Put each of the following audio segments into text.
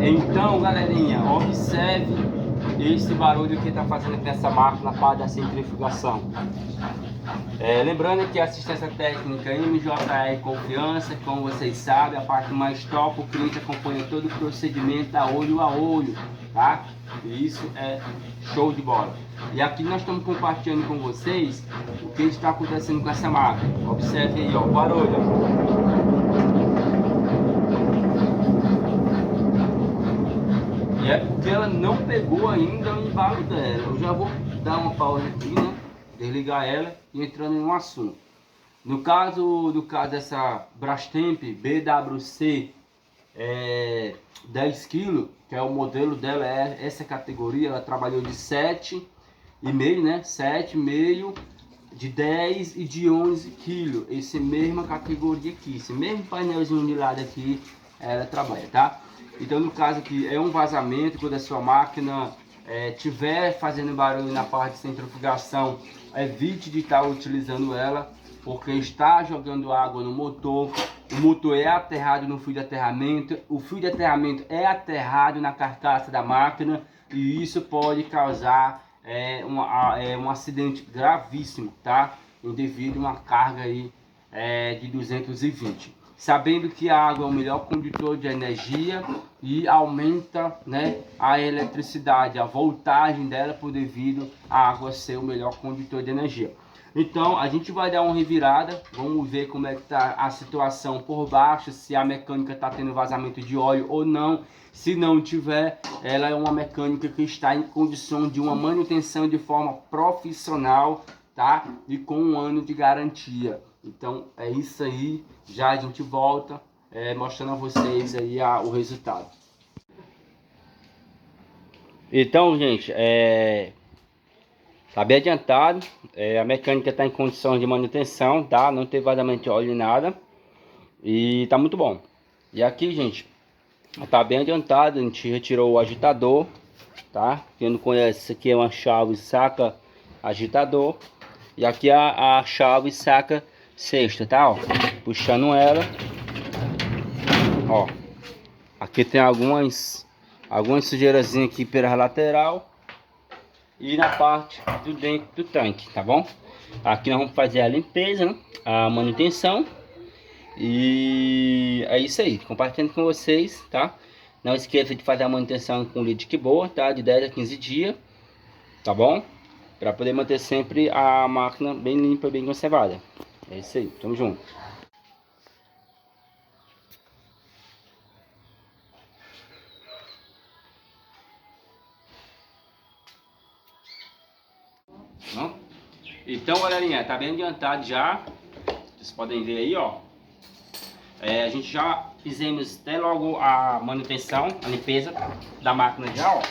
Então, galerinha, observe esse barulho que está fazendo com essa máquina para da centrifugação. Lembrando que a assistência técnica MJR Confiança, como vocês sabem, a parte mais top, o cliente acompanha todo o procedimento a olho, tá? E isso é show de bola. E aqui nós estamos compartilhando com vocês o que está acontecendo com essa máquina. Observe aí, ó, o barulho. E é porque ela não pegou ainda o embalo dela. Eu já vou dar uma pausa aqui, né? Desligar ela e entrando em um assunto. No caso dessa Brastemp BWC 10 kg, que é o modelo dela, essa categoria, ela trabalhou de 7,5, né? 7,5, de 10 e de 11 kg. Essa mesma categoria aqui, esse mesmo painelzinho de lado aqui, ela trabalha, tá? Então, no caso aqui, é um vazamento. Quando a sua máquina tiver fazendo barulho na parte de centrifugação, evite de estar utilizando ela, porque está jogando água no motor. O motor é aterrado no fio de aterramento, o fio de aterramento é aterrado na carcaça da máquina, e isso pode causar um acidente gravíssimo, tá? Devido a uma carga aí de 220. Sabendo que a água é o melhor condutor de energia e aumenta, né, a eletricidade, a voltagem dela, por devido à água ser o melhor condutor de energia. Então a gente vai dar uma revirada, vamos ver como é que está a situação por baixo, se a mecânica está tendo vazamento de óleo ou não. Se não tiver, ela é uma mecânica que está em condição de uma manutenção de forma profissional, tá? E com 1 ano de garantia. Então é isso aí, já a gente volta mostrando a vocês aí o resultado. Então, gente, tá bem adiantado, a mecânica está em condições de manutenção, tá? Não teve vazamento de óleo nem nada, e tá muito bom. E aqui, gente, tá bem adiantado, a gente retirou o agitador, tá? Quem não conhece, isso aqui é uma chave saca agitador, e aqui a chave saca sexta, tá? Ó, puxando ela, ó, aqui tem algumas sujeirazinhas aqui pela lateral e na parte do dentro do tanque, tá bom? Aqui nós vamos fazer a limpeza, né? A manutenção, e é isso aí, compartilhando com vocês, tá? Não esqueça de fazer a manutenção com Lidic boa, tá? De 10 a 15 dias, tá bom? Para poder manter sempre a máquina bem limpa, bem conservada. É isso aí, tamo junto. Então, galerinha, tá bem adiantado já. Vocês podem ver aí, ó. A gente já fizemos até logo a manutenção, a limpeza da máquina já, ó.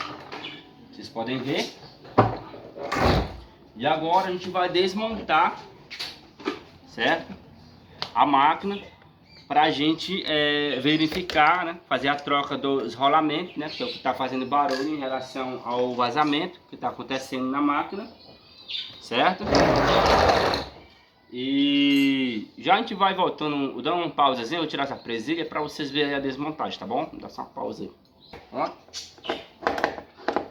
Vocês podem ver. E agora a gente vai desmontar, certo? A máquina, pra gente verificar, né? Fazer a troca dos rolamentos, né? Que é o que tá fazendo barulho em relação ao vazamento que tá acontecendo na máquina, certo? E já a gente vai voltando, dando uma pausazinha, eu vou tirar essa presilha para vocês verem a desmontagem, tá bom? Dá só uma pausa aí. Ó.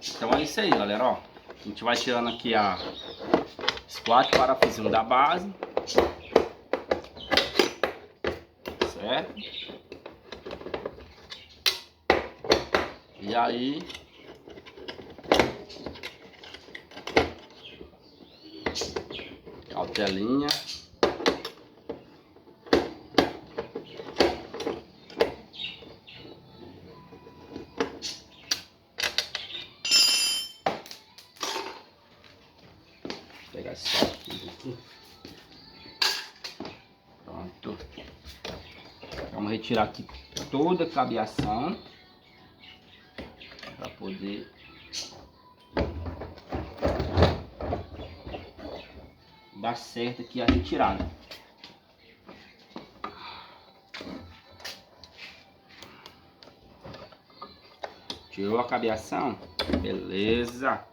Então é isso aí, galera, ó. A gente vai tirando aqui os 4 parafusinhos da base, certo? E aí cautelinha. Vou pegar esse aqui. Pronto. Vamos retirar aqui toda a cabeação para poder dar certo aqui a retirada. Tirou a cabeação? Beleza.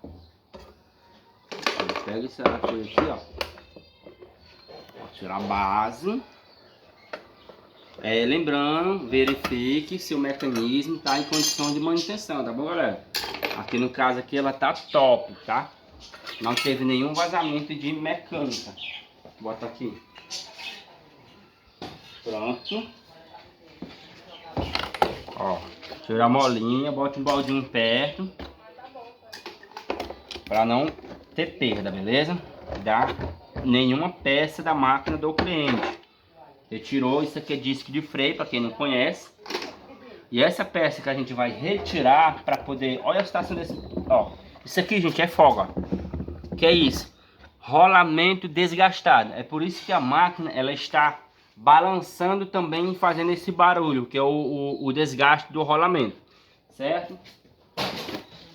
Pega esse araqueiro aqui, ó. Vou tirar a base. Lembrando, verifique se o mecanismo está em condição de manutenção, tá bom, galera? Aqui no caso aqui ela tá top, tá? Não teve nenhum vazamento de mecânica. Bota aqui. Pronto. Ó, tira a molinha, bota um baldinho perto. Para não ter perda, beleza? Dá nenhuma peça da máquina do cliente. Retirou, isso aqui é disco de freio, para quem não conhece. E essa peça que a gente vai retirar para poder... Olha a situação desse... Ó, isso aqui, gente, é folga. Que é isso? Rolamento desgastado. É por isso que a máquina, ela está balançando também, fazendo esse barulho, que é o desgaste do rolamento. Certo?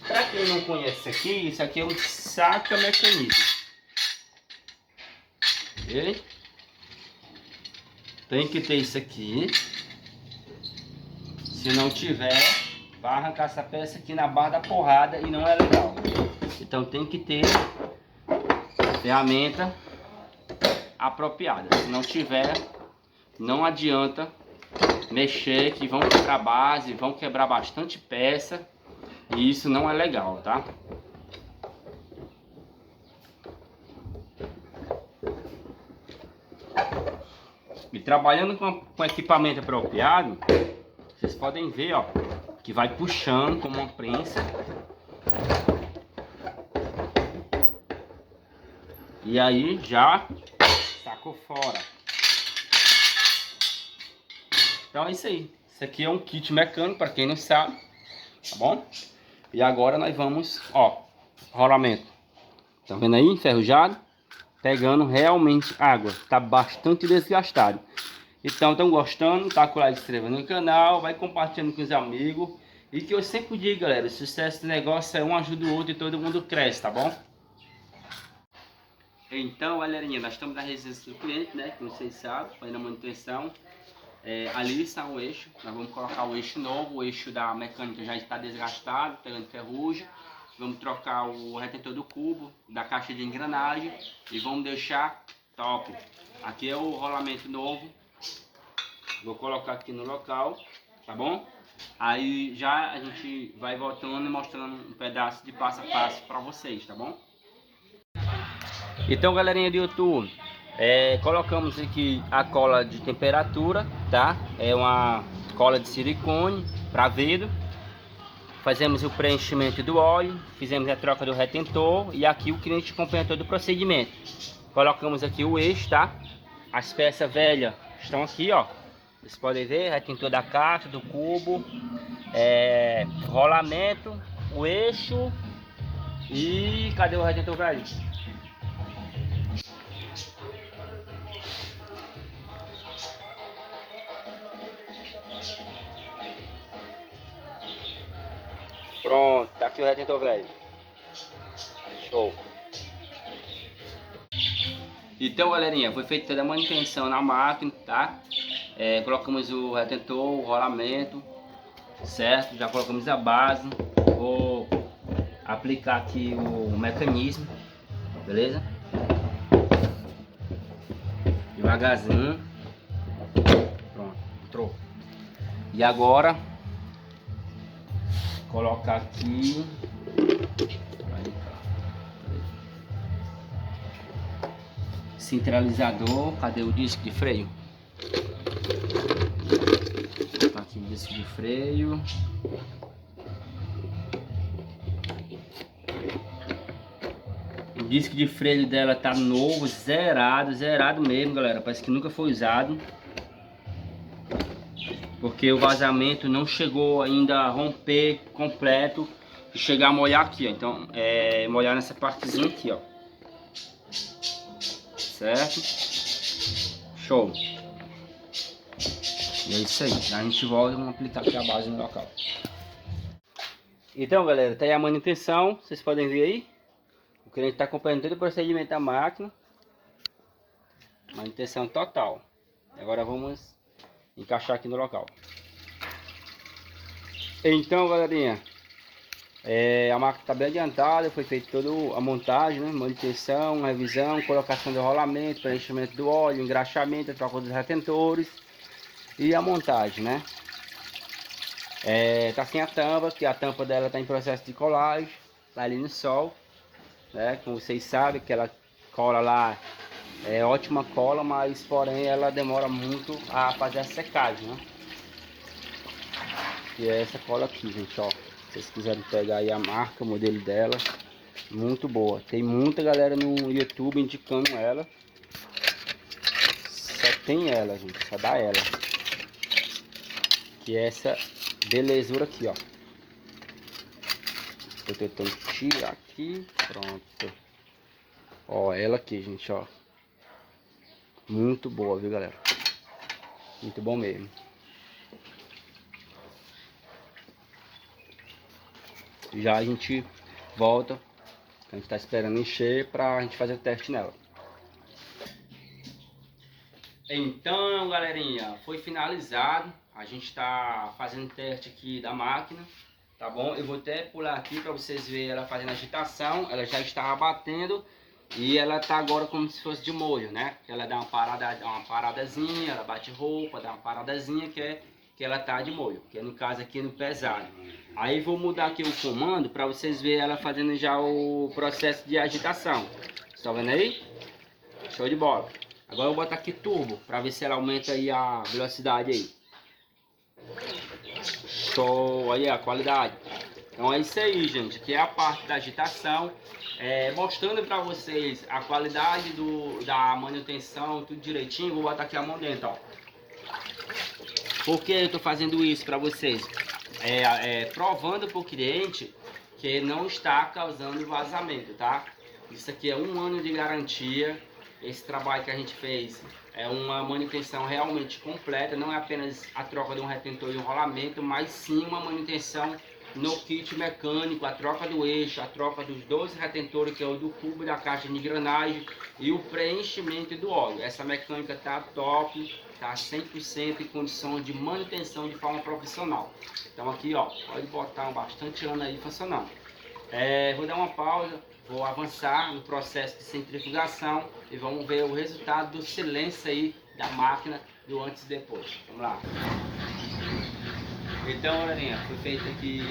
Para quem não conhece isso aqui é um saca-mecanismo. Ok? Tem que ter isso aqui. Se não tiver, vai arrancar essa peça aqui na barra da porrada e não é legal. Então tem que ter ferramenta apropriada. Se não tiver, não adianta mexer, que vão quebrar base, vão quebrar bastante peça. E isso não é legal, tá? E trabalhando com equipamento apropriado, vocês podem ver, ó, que vai puxando como uma prensa. E aí já sacou fora. Então é isso aí. Isso aqui é um kit mecânico, para quem não sabe, tá bom? E agora nós vamos, ó, rolamento. Tá vendo aí, enferrujado? Pegando realmente água, tá bastante desgastado. Então, estão gostando? Tá com o like, se inscreva no canal, vai compartilhando com os amigos. E que eu sempre digo, galera, o sucesso do negócio é um ajuda o outro e todo mundo cresce, tá bom? Então, galerinha, nós estamos na residência do cliente, né? Como vocês sabem, fazendo a manutenção. Ali está o eixo, nós vamos colocar o eixo novo, o eixo da mecânica já está desgastado, pegando ferrugem. Vamos trocar o retentor do cubo, da caixa de engrenagem e vamos deixar top. Aqui é o rolamento novo, vou colocar aqui no local, tá bom? Aí já a gente vai voltando e mostrando um pedaço de passo a passo para vocês, tá bom? Então, galerinha do YouTube, colocamos aqui a cola de temperatura, tá? É uma cola de silicone para vidro. Fazemos o preenchimento do óleo, fizemos a troca do retentor e aqui o cliente acompanha todo o procedimento. Colocamos aqui o eixo, tá? As peças velhas estão aqui, ó. Vocês podem ver, retentor da caixa, do cubo, rolamento, o eixo e cadê o retentor velho? Pronto, tá aqui o retentor velho. Show. Então, galerinha, foi feita toda a manutenção na máquina, tá? Colocamos o retentor, o rolamento, certo? Já colocamos a base. Vou aplicar aqui o mecanismo, beleza? Devagarzinho. Pronto, entrou. E agora colocar aqui centralizador. Cadê o disco de freio? Tá aqui o disco de freio. O disco de freio dela tá novo, zerado mesmo, galera. Parece que nunca foi usado, porque o vazamento não chegou ainda a romper completo e chegar a molhar aqui, ó. Então, molhar nessa partezinha aqui, ó. Certo? Show! E é isso aí. A gente volta e vamos aplicar aqui a base no local. Então, galera, tá aí a manutenção. Vocês podem ver aí. O cliente está acompanhando todo o procedimento da máquina. Manutenção total. Agora vamos encaixar aqui no local. Então, galerinha, a máquina está bem adiantada. Foi feita toda a montagem, né? Manutenção, revisão, colocação do rolamento, preenchimento do óleo, engraxamento, troca dos retentores. E a montagem, né? Tá sem a tampa, porque a tampa dela tá em processo de colagem, tá ali no sol, né? Como vocês sabem, que ela cola lá, é ótima cola, mas porém ela demora muito a fazer a secagem, né? E é essa cola aqui, gente, ó. Se vocês quiserem pegar aí a marca, o modelo dela, muito boa. Tem muita galera no YouTube indicando ela. Só tem ela, gente, só dá ela. Que é essa belezura aqui, ó. Tô tentando tirar aqui, pronto. Ó, ela aqui, gente, ó. Muito boa, viu, galera? Muito bom mesmo. Já a gente volta, a gente tá esperando encher pra gente fazer o teste nela. Então, galerinha, foi finalizado. A gente tá fazendo teste aqui da máquina, tá bom? Eu vou até pular aqui para vocês verem ela fazendo agitação. Ela já estava batendo e ela tá agora como se fosse de molho, né? Ela dá uma paradazinha, ela bate roupa, dá uma paradazinha que ela tá de molho, que é no caso aqui no pesado. Aí vou mudar aqui o comando para vocês verem ela fazendo já o processo de agitação. Estão vendo aí? Show de bola. Agora eu vou botar aqui turbo para ver se ela aumenta aí a velocidade aí. Show, aí a qualidade. Então é isso aí, gente. Aqui é a parte da agitação, mostrando para vocês a qualidade da manutenção, tudo direitinho. Vou botar aqui a mão dentro, ó. Por que eu tô fazendo isso para vocês? Provando para o cliente que não está causando vazamento, tá? Isso aqui é 1 ano de garantia. Esse trabalho que a gente fez é uma manutenção realmente completa, não é apenas a troca de um retentor e um rolamento, mas sim uma manutenção no kit mecânico, a troca do eixo, a troca dos 12 retentores, que é o do cubo da caixa de engrenagem, e o preenchimento do óleo. Essa mecânica tá top, tá 100% em condições de manutenção de forma profissional. Então aqui, ó, pode botar bastante ano aí funcionando. Vou dar uma pausa, vou avançar no processo de centrifugação e vamos ver o resultado do silêncio aí da máquina do antes e depois. Vamos lá. Então, galerinha, foi feita aqui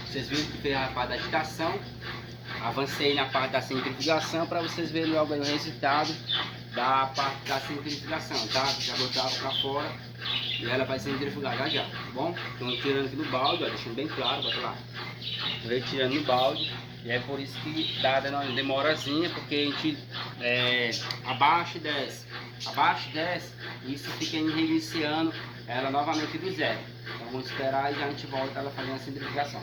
vocês viram que fez a parte da agitação. Avancei na parte da centrifugação para vocês verem logo aí o resultado da parte da centrifugação, tá? Já botava para fora e ela vai centrifugar já, tá bom? Então tirando aqui do balde, ó, deixando bem claro, bota lá. Retirando no balde, e é por isso que dá uma demorazinha, porque a gente abaixa e desce, e isso fica reiniciando ela novamente do zero. Então vamos esperar e já a gente volta ela fazendo a centrifugação.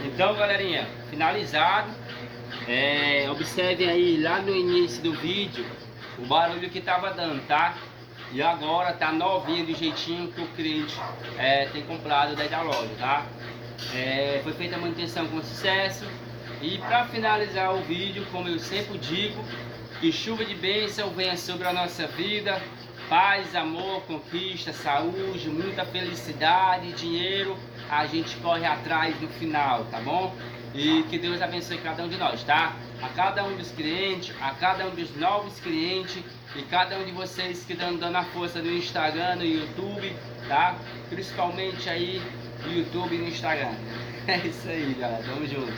Então, galerinha, finalizado. Observem aí lá no início do vídeo o barulho que estava dando, tá? E agora tá novinho do jeitinho que o cliente tem comprado daí da loja, tá? Foi feita a manutenção com sucesso. E para finalizar o vídeo, como eu sempre digo, que chuva de bênção venha sobre a nossa vida, paz, amor, conquista, saúde, muita felicidade, dinheiro, a gente corre atrás no final, tá bom? E que Deus abençoe cada um de nós, tá? A cada um dos clientes, a cada um dos novos clientes e cada um de vocês que estão dando a força no Instagram, no YouTube, tá? Principalmente aí no YouTube e no Instagram. É isso aí, galera. Tamo junto.